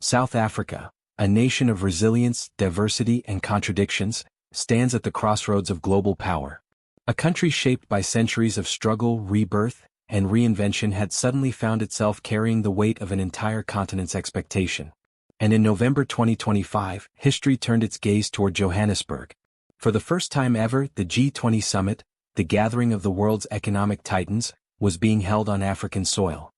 South Africa, a nation of resilience, diversity, and contradictions, stands at the crossroads of global power. A country shaped by centuries of struggle, rebirth, and reinvention had suddenly found itself carrying the weight of an entire continent's expectation. And in November 2025, history turned its gaze toward Johannesburg. For the first time ever, the G20 summit, the gathering of the world's economic titans, was being held on African soil.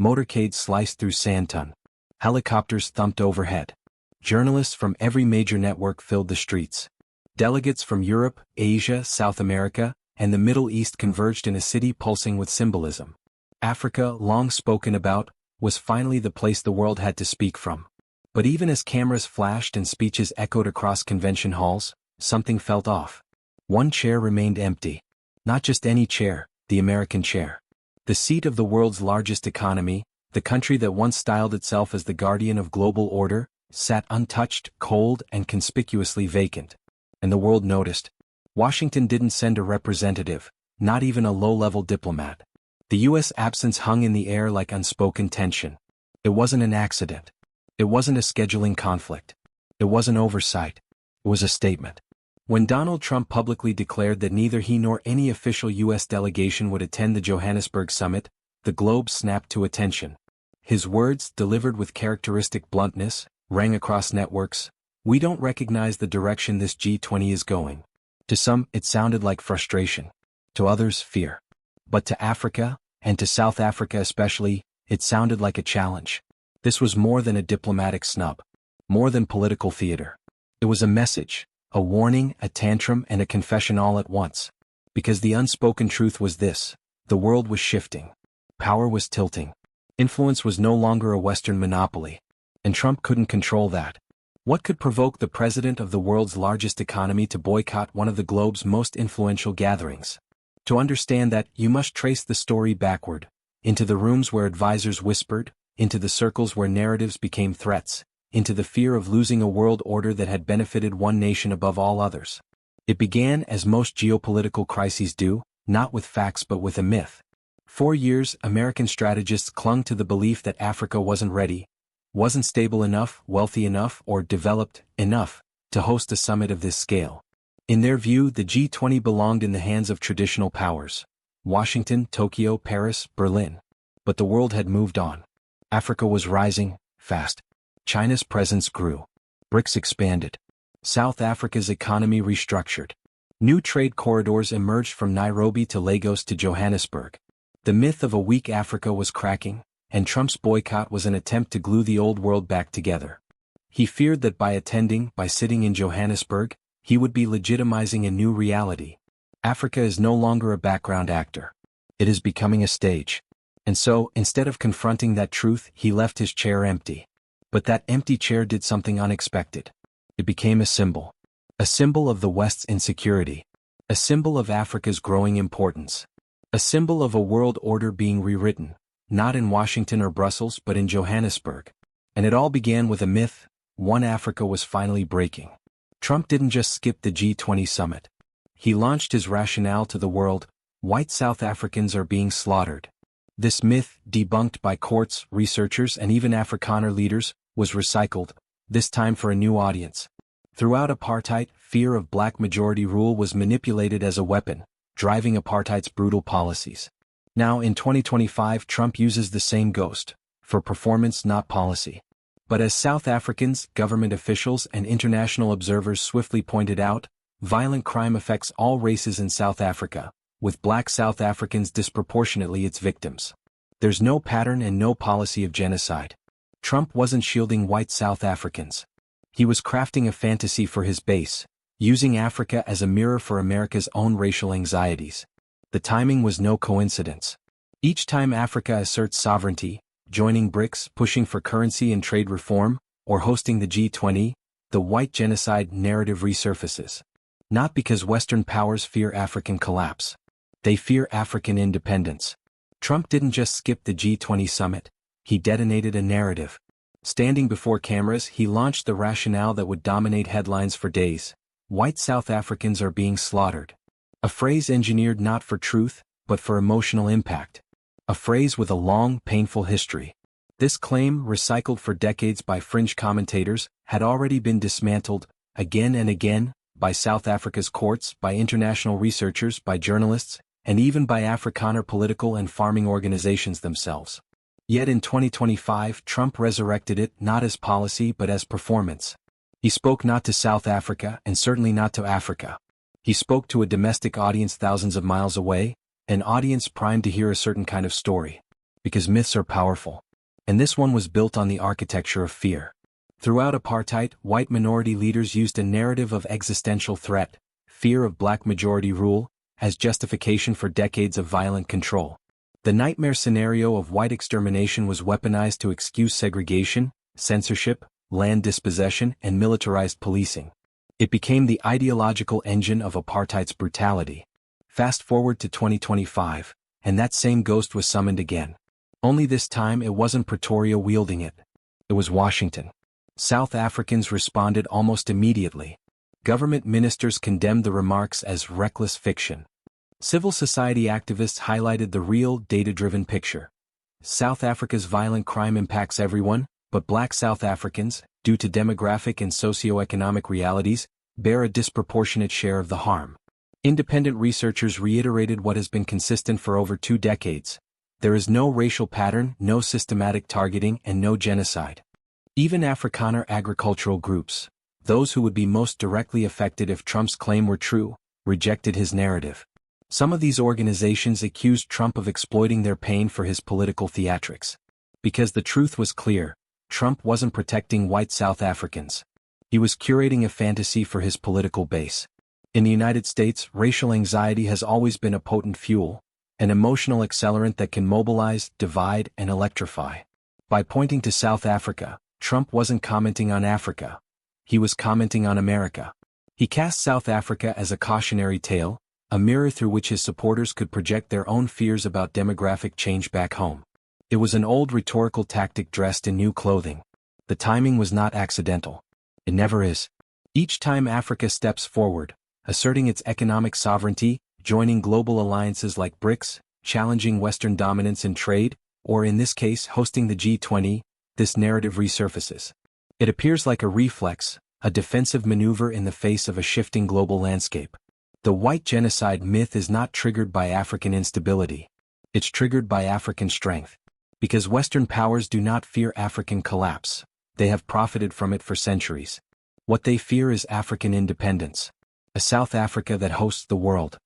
Motorcades sliced through Sandton. Helicopters thumped overhead. Journalists from every major network filled the streets. Delegates from Europe, Asia, South America, and the Middle East converged in a city pulsing with symbolism. Africa, long spoken about, was finally the place the world had to speak from. But even as cameras flashed and speeches echoed across convention halls, something felt off. One chair remained empty. Not just any chair, the American chair. The seat of the world's largest economy, the country that once styled itself as the guardian of global order, sat untouched, cold, and conspicuously vacant. And the world noticed. Washington didn't send a representative, not even a low-level diplomat. The U.S. absence hung in the air like unspoken tension. It wasn't an accident. It wasn't a scheduling conflict. It wasn't oversight. It was a statement. When Donald Trump publicly declared that neither he nor any official U.S. delegation would attend the Johannesburg summit, the globe snapped to attention. His words, delivered with characteristic bluntness, rang across networks. We don't recognize the direction this G20 is going. To some, it sounded like frustration. To others, fear. But to Africa, and to South Africa especially, it sounded like a challenge. This was more than a diplomatic snub. More than political theater. It was a message, a warning, a tantrum, and a confession all at once. Because the unspoken truth was this: the world was shifting. Power was tilting. Influence was no longer a Western monopoly. And Trump couldn't control that. What could provoke the president of the world's largest economy to boycott one of the globe's most influential gatherings? To understand that, you must trace the story backward, into the rooms where advisors whispered, into the circles where narratives became threats, into the fear of losing a world order that had benefited one nation above all others. It began as most geopolitical crises do, not with facts but with a myth. For years, American strategists clung to the belief that Africa wasn't ready, wasn't stable enough, wealthy enough, or developed enough to host a summit of this scale. In their view, the G20 belonged in the hands of traditional powers: Washington, Tokyo, Paris, Berlin. But the world had moved on. Africa was rising, fast. China's presence grew. BRICS expanded. South Africa's economy restructured. New trade corridors emerged from Nairobi to Lagos to Johannesburg. The myth of a weak Africa was cracking, and Trump's boycott was an attempt to glue the old world back together. He feared that by sitting in Johannesburg, he would be legitimizing a new reality. Africa is no longer a background actor. It is becoming a stage. And so, instead of confronting that truth, he left his chair empty. But that empty chair did something unexpected. It became a symbol. A symbol of the West's insecurity. A symbol of Africa's growing importance. A symbol of a world order being rewritten, not in Washington or Brussels but in Johannesburg. And it all began with a myth: one Africa was finally breaking. Trump didn't just skip the G20 summit. He launched his rationale to the world: white South Africans are being slaughtered. This myth, debunked by courts, researchers, and even Afrikaner leaders, was recycled, this time for a new audience. Throughout apartheid, fear of black majority rule was manipulated as a weapon, driving apartheid's brutal policies. Now in 2025, Trump uses the same ghost, for performance not policy. But as South Africans, government officials, and international observers swiftly pointed out, violent crime affects all races in South Africa, with black South Africans disproportionately its victims. There's no pattern and no policy of genocide. Trump wasn't shielding white South Africans. He was crafting a fantasy for his base, using Africa as a mirror for America's own racial anxieties. The timing was no coincidence. Each time Africa asserts sovereignty, joining BRICS, pushing for currency and trade reform, or hosting the G20, the white genocide narrative resurfaces. Not because Western powers fear African collapse. They fear African independence. Trump didn't just skip the G20 summit, he detonated a narrative. Standing before cameras, he launched the rationale that would dominate headlines for days: white South Africans are being slaughtered. A phrase engineered not for truth, but for emotional impact. A phrase with a long, painful history. This claim, recycled for decades by fringe commentators, had already been dismantled, again and again, by South Africa's courts, by international researchers, by journalists, and even by Afrikaner political and farming organizations themselves. Yet in 2025, Trump resurrected it not as policy but as performance. He spoke not to South Africa and certainly not to Africa. He spoke to a domestic audience thousands of miles away, an audience primed to hear a certain kind of story. Because myths are powerful. And this one was built on the architecture of fear. Throughout apartheid, white minority leaders used a narrative of existential threat, fear of black majority rule, as justification for decades of violent control. The nightmare scenario of white extermination was weaponized to excuse segregation, censorship, land dispossession, and militarized policing. It became the ideological engine of apartheid's brutality. Fast forward to 2025, and that same ghost was summoned again. Only this time it wasn't Pretoria wielding it. It was Washington. South Africans responded almost immediately. Government ministers condemned the remarks as reckless fiction. Civil society activists highlighted the real, data-driven picture. South Africa's violent crime impacts everyone, but black South Africans, due to demographic and socio-economic realities, bear a disproportionate share of the harm. Independent researchers reiterated what has been consistent for over 2 decades. There is no racial pattern, no systematic targeting, and no genocide. Even Afrikaner agricultural groups, those who would be most directly affected if Trump's claim were true, rejected his narrative. Some of these organizations accused Trump of exploiting their pain for his political theatrics. Because the truth was clear, Trump wasn't protecting white South Africans. He was curating a fantasy for his political base. In the United States, racial anxiety has always been a potent fuel, an emotional accelerant that can mobilize, divide, and electrify. By pointing to South Africa, Trump wasn't commenting on Africa. He was commenting on America. He cast South Africa as a cautionary tale, a mirror through which his supporters could project their own fears about demographic change back home. It was an old rhetorical tactic dressed in new clothing. The timing was not accidental. It never is. Each time Africa steps forward, asserting its economic sovereignty, joining global alliances like BRICS, challenging Western dominance in trade, or in this case hosting the G20, this narrative resurfaces. It appears like a reflex, a defensive maneuver in the face of a shifting global landscape. The white genocide myth is not triggered by African instability. It's triggered by African strength. Because Western powers do not fear African collapse, they have profited from it for centuries. What they fear is African independence. A South Africa that hosts the world.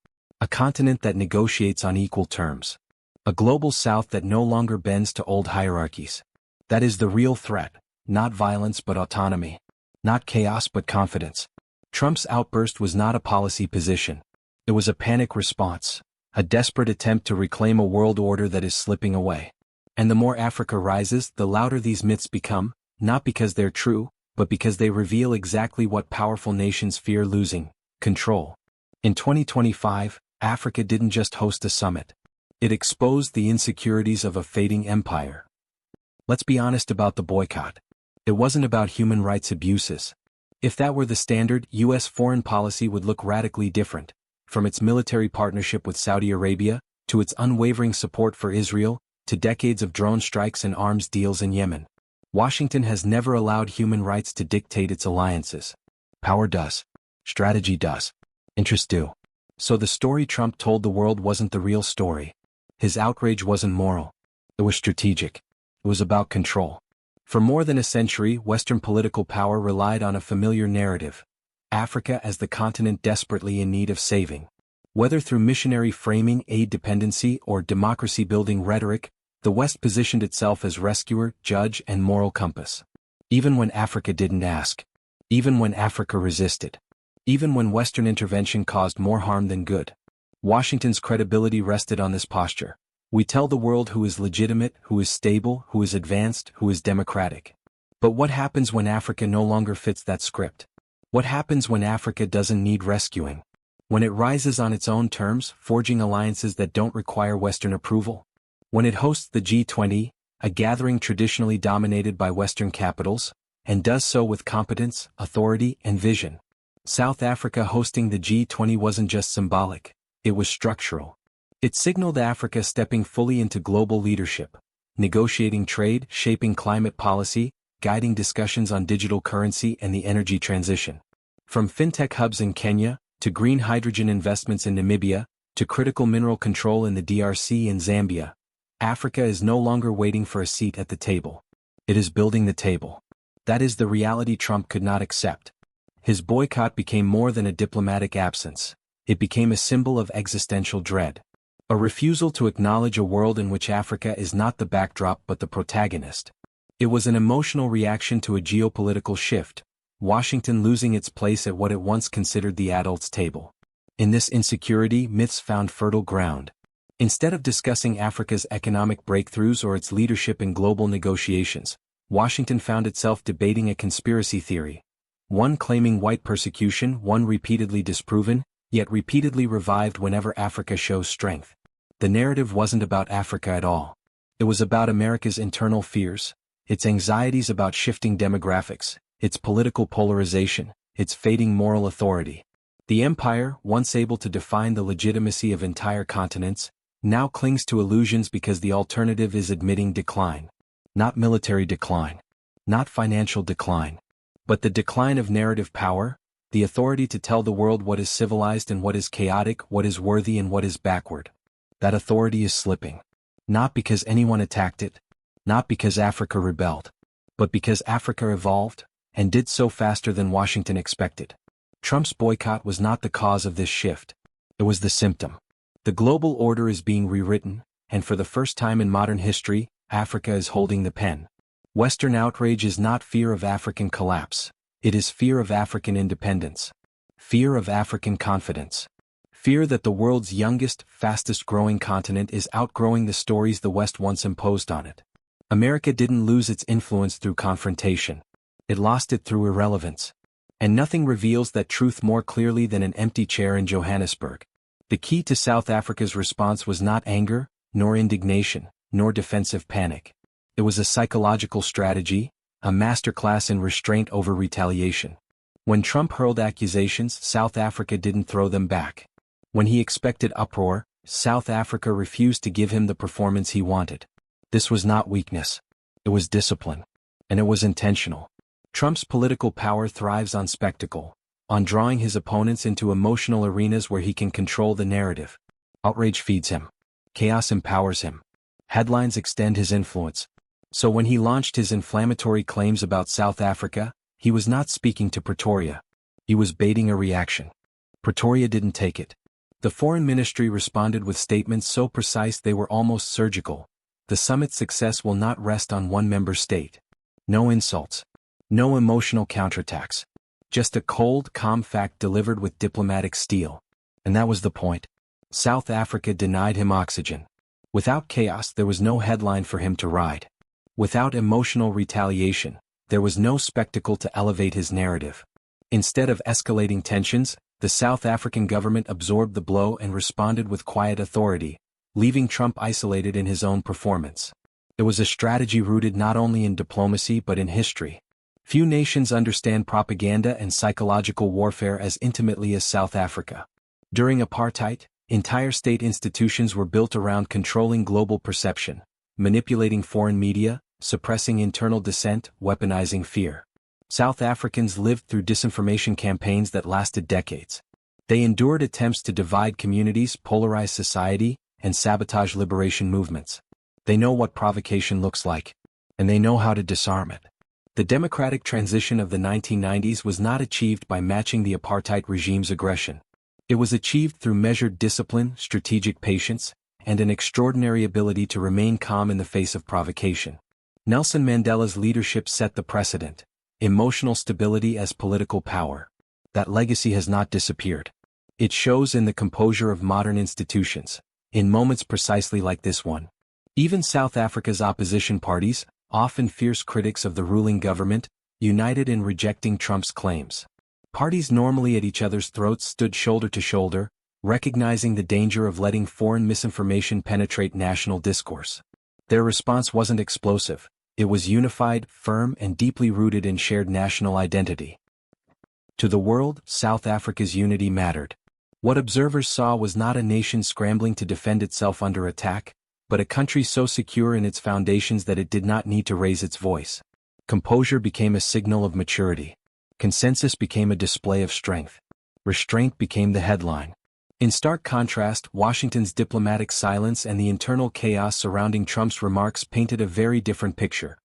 A continent that negotiates on equal terms. A global South that no longer bends to old hierarchies. That is the real threat, not violence but autonomy. Not chaos but confidence. Trump's outburst was not a policy position. It was a panic response, a desperate attempt to reclaim a world order that is slipping away. And the more Africa rises, the louder these myths become, not because they're true, but because they reveal exactly what powerful nations fear losing: control. In 2025, Africa didn't just host a summit. It exposed the insecurities of a fading empire. Let's be honest about the boycott. It wasn't about human rights abuses. If that were the standard, U.S. foreign policy would look radically different, from its military partnership with Saudi Arabia, to its unwavering support for Israel, to decades of drone strikes and arms deals in Yemen. Washington has never allowed human rights to dictate its alliances. Power does. Strategy does. Interests do. So the story Trump told the world wasn't the real story. His outrage wasn't moral. It was strategic. It was about control. For more than a century, Western political power relied on a familiar narrative: Africa as the continent desperately in need of saving. Whether through missionary framing, aid dependency, or democracy-building rhetoric, the West positioned itself as rescuer, judge, and moral compass. Even when Africa didn't ask. Even when Africa resisted. Even when Western intervention caused more harm than good. Washington's credibility rested on this posture. We tell the world who is legitimate, who is stable, who is advanced, who is democratic. But what happens when Africa no longer fits that script? What happens when Africa doesn't need rescuing? When it rises on its own terms, forging alliances that don't require Western approval? When it hosts the G20, a gathering traditionally dominated by Western capitals, and does so with competence, authority, and vision? South Africa hosting the G20 wasn't just symbolic, it was structural. It signaled Africa stepping fully into global leadership, negotiating trade, shaping climate policy, guiding discussions on digital currency and the energy transition. From fintech hubs in Kenya, to green hydrogen investments in Namibia, to critical mineral control in the DRC and Zambia, Africa is no longer waiting for a seat at the table. It is building the table. That is the reality Trump could not accept. His boycott became more than a diplomatic absence. It became a symbol of existential dread. A refusal to acknowledge a world in which Africa is not the backdrop but the protagonist. It was an emotional reaction to a geopolitical shift, Washington losing its place at what it once considered the adults' table. In this insecurity, myths found fertile ground. Instead of discussing Africa's economic breakthroughs or its leadership in global negotiations, Washington found itself debating a conspiracy theory. One claiming white persecution, one repeatedly disproven, yet repeatedly revived whenever Africa shows strength. The narrative wasn't about Africa at all. It was about America's internal fears, its anxieties about shifting demographics, its political polarization, its fading moral authority. The empire, once able to define the legitimacy of entire continents, now clings to illusions because the alternative is admitting decline. Not military decline. Not financial decline. But the decline of narrative power, the authority to tell the world what is civilized and what is chaotic, what is worthy and what is backward. That authority is slipping. Not because anyone attacked it. Not because Africa rebelled. But because Africa evolved, and did so faster than Washington expected. Trump's boycott was not the cause of this shift. It was the symptom. The global order is being rewritten, and for the first time in modern history, Africa is holding the pen. Western outrage is not fear of African collapse. It is fear of African independence. Fear of African confidence. Fear that the world's youngest, fastest-growing continent is outgrowing the stories the West once imposed on it. America didn't lose its influence through confrontation. It lost it through irrelevance. And nothing reveals that truth more clearly than an empty chair in Johannesburg. The key to South Africa's response was not anger, nor indignation, nor defensive panic. It was a psychological strategy, a masterclass in restraint over retaliation. When Trump hurled accusations, South Africa didn't throw them back. When he expected uproar, South Africa refused to give him the performance he wanted. This was not weakness. It was discipline. And it was intentional. Trump's political power thrives on spectacle, on drawing his opponents into emotional arenas where he can control the narrative. Outrage feeds him. Chaos empowers him. Headlines extend his influence. So when he launched his inflammatory claims about South Africa, he was not speaking to Pretoria. He was baiting a reaction. Pretoria didn't take it. The foreign ministry responded with statements so precise they were almost surgical. The summit's success will not rest on one member state. No insults. No emotional counterattacks. Just a cold, calm fact delivered with diplomatic steel. And that was the point. South Africa denied him oxygen. Without chaos, there was no headline for him to ride. Without emotional retaliation, there was no spectacle to elevate his narrative. Instead of escalating tensions, the South African government absorbed the blow and responded with quiet authority, leaving Trump isolated in his own performance. It was a strategy rooted not only in diplomacy but in history. Few nations understand propaganda and psychological warfare as intimately as South Africa. During apartheid, entire state institutions were built around controlling global perception, manipulating foreign media, suppressing internal dissent, weaponizing fear. South Africans lived through disinformation campaigns that lasted decades. They endured attempts to divide communities, polarize society, and sabotage liberation movements. They know what provocation looks like, and they know how to disarm it. The democratic transition of the 1990s was not achieved by matching the apartheid regime's aggression. It was achieved through measured discipline, strategic patience, and an extraordinary ability to remain calm in the face of provocation. Nelson Mandela's leadership set the precedent. Emotional stability as political power. That legacy has not disappeared. It shows in the composure of modern institutions, in moments precisely like this one. Even South Africa's opposition parties, often fierce critics of the ruling government, united in rejecting Trump's claims. Parties normally at each other's throats stood shoulder to shoulder, recognizing the danger of letting foreign misinformation penetrate national discourse. Their response wasn't explosive. It was unified, firm, and deeply rooted in shared national identity. To the world, South Africa's unity mattered. What observers saw was not a nation scrambling to defend itself under attack, but a country so secure in its foundations that it did not need to raise its voice. Composure became a signal of maturity. Consensus became a display of strength. Restraint became the headline. In stark contrast, Washington's diplomatic silence and the internal chaos surrounding Trump's remarks painted a very different picture.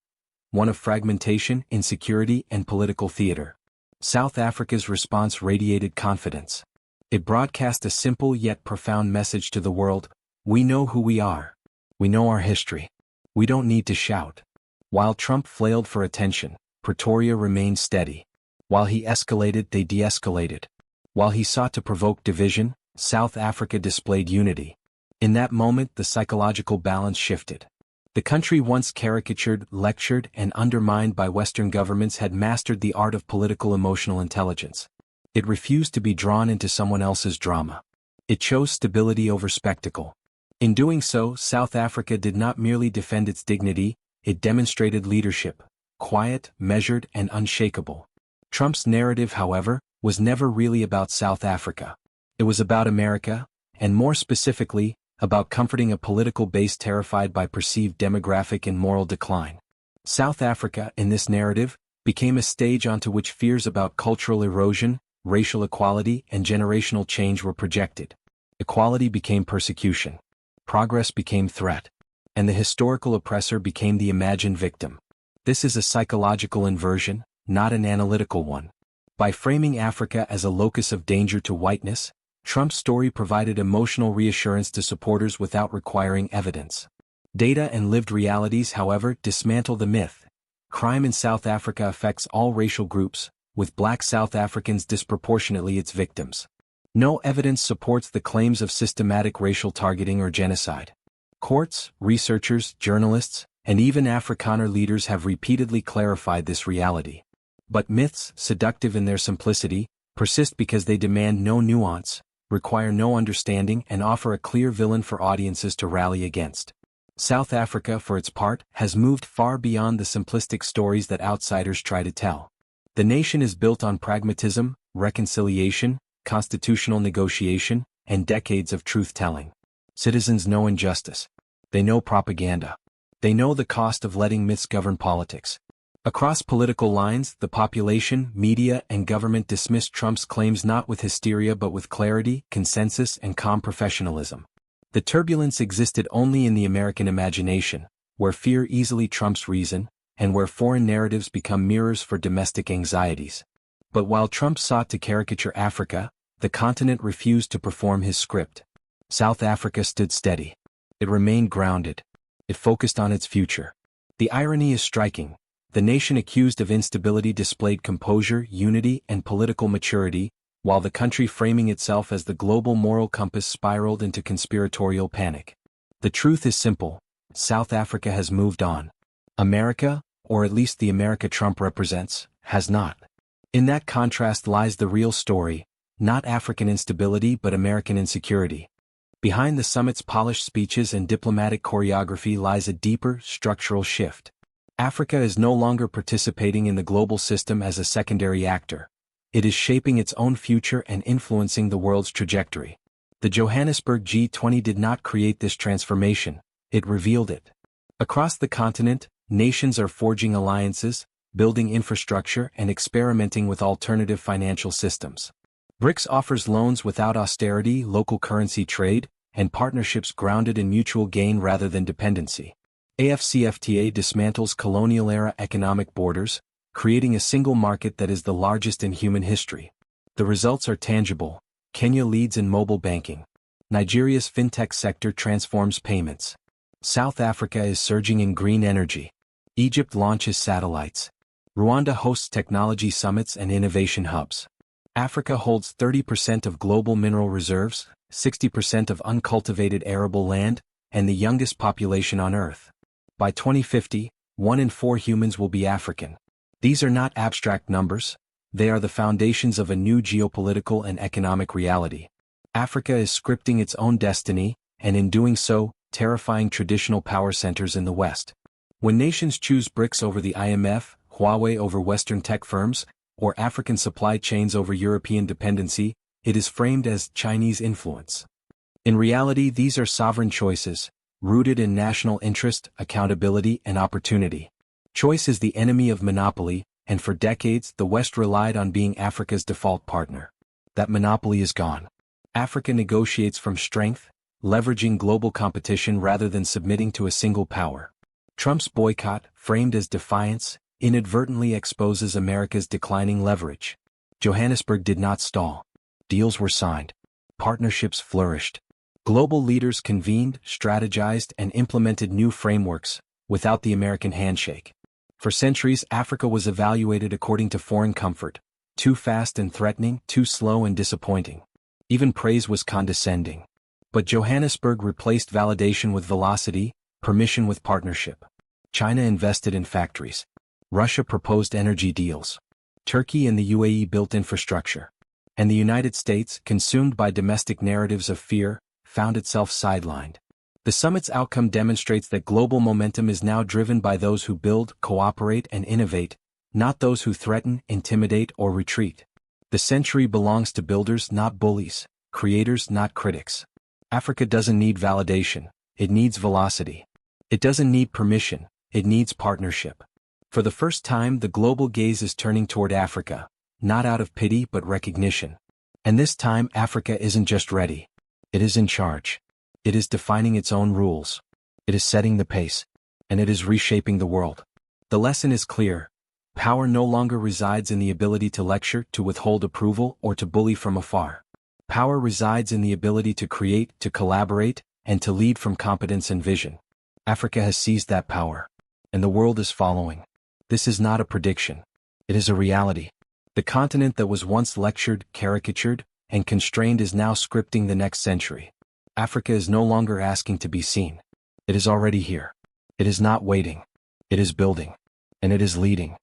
One of fragmentation, insecurity, and political theater. South Africa's response radiated confidence. It broadcast a simple yet profound message to the world: we know who we are. We know our history. We don't need to shout. While Trump flailed for attention, Pretoria remained steady. While he escalated, they de-escalated. While he sought to provoke division, South Africa displayed unity. In that moment, the psychological balance shifted. The country once caricatured, lectured, and undermined by Western governments had mastered the art of political emotional intelligence. It refused to be drawn into someone else's drama. It chose stability over spectacle. In doing so, South Africa did not merely defend its dignity, it demonstrated leadership, quiet, measured, and unshakable. Trump's narrative, however, was never really about South Africa. It was about America, and more specifically, about comforting a political base terrified by perceived demographic and moral decline. South Africa, in this narrative, became a stage onto which fears about cultural erosion, racial equality, and generational change were projected. Equality became persecution. Progress became threat. And the historical oppressor became the imagined victim. This is a psychological inversion, not an analytical one. By framing Africa as a locus of danger to whiteness, Trump's story provided emotional reassurance to supporters without requiring evidence. Data and lived realities, however, dismantle the myth. Crime in South Africa affects all racial groups, with Black South Africans disproportionately its victims. No evidence supports the claims of systematic racial targeting or genocide. Courts, researchers, journalists, and even Afrikaner leaders have repeatedly clarified this reality. But myths, seductive in their simplicity, persist because they demand no nuance, require no understanding, and offer a clear villain for audiences to rally against. South Africa, for its part, has moved far beyond the simplistic stories that outsiders try to tell. The nation is built on pragmatism, reconciliation, constitutional negotiation, and decades of truth-telling. Citizens know injustice. They know propaganda. They know the cost of letting myths govern politics. Across political lines, the population, media, and government dismissed Trump's claims not with hysteria but with clarity, consensus, and calm professionalism. The turbulence existed only in the American imagination, where fear easily trumps reason, and where foreign narratives become mirrors for domestic anxieties. But while Trump sought to caricature Africa, the continent refused to perform his script. South Africa stood steady. It remained grounded. It focused on its future. The irony is striking. The nation accused of instability displayed composure, unity, and political maturity, while the country framing itself as the global moral compass spiraled into conspiratorial panic. The truth is simple: South Africa has moved on. America, or at least the America Trump represents, has not. In that contrast lies the real story, not African instability but American insecurity. Behind the summit's polished speeches and diplomatic choreography lies a deeper, structural shift. Africa is no longer participating in the global system as a secondary actor. It is shaping its own future and influencing the world's trajectory. The Johannesburg G20 did not create this transformation, it revealed it. Across the continent, nations are forging alliances, building infrastructure, and experimenting with alternative financial systems. BRICS offers loans without austerity, local currency trade, and partnerships grounded in mutual gain rather than dependency. AFCFTA dismantles colonial-era economic borders, creating a single market that is the largest in human history. The results are tangible. Kenya leads in mobile banking. Nigeria's fintech sector transforms payments. South Africa is surging in green energy. Egypt launches satellites. Rwanda hosts technology summits and innovation hubs. Africa holds 30% of global mineral reserves, 60% of uncultivated arable land, and the youngest population on Earth. By 2050, 1 in 4 humans will be African. These are not abstract numbers, they are the foundations of a new geopolitical and economic reality. Africa is scripting its own destiny, and in doing so, terrifying traditional power centers in the West. When nations choose BRICS over the IMF, Huawei over Western tech firms, or African supply chains over European dependency, it is framed as Chinese influence. In reality, these are sovereign choices, rooted in national interest, accountability, and opportunity. Choice is the enemy of monopoly, and for decades the West relied on being Africa's default partner. That monopoly is gone. Africa negotiates from strength, leveraging global competition rather than submitting to a single power. Trump's boycott, framed as defiance, inadvertently exposes America's declining leverage. Johannesburg did not stall. Deals were signed. Partnerships flourished. Global leaders convened, strategized, and implemented new frameworks, without the American handshake. For centuries, Africa was evaluated according to foreign comfort: too fast and threatening, too slow and disappointing. Even praise was condescending. But Johannesburg replaced validation with velocity, permission with partnership. China invested in factories. Russia proposed energy deals. Turkey and the UAE built infrastructure. And the United States, consumed by domestic narratives of fear, found itself sidelined. The summit's outcome demonstrates that global momentum is now driven by those who build, cooperate, and innovate, not those who threaten, intimidate, or retreat. The century belongs to builders, not bullies, creators, not critics. Africa doesn't need validation, it needs velocity. It doesn't need permission, it needs partnership. For the first time, the global gaze is turning toward Africa, not out of pity but recognition. And this time, Africa isn't just ready. It is in charge. It is defining its own rules. It is setting the pace. And it is reshaping the world. The lesson is clear. Power no longer resides in the ability to lecture, to withhold approval, or to bully from afar. Power resides in the ability to create, to collaborate, and to lead from competence and vision. Africa has seized that power. And the world is following. This is not a prediction. It is a reality. The continent that was once lectured, caricatured, and constrained is now scripting the next century. Africa is no longer asking to be seen. It is already here. It is not waiting. It is building. And it is leading.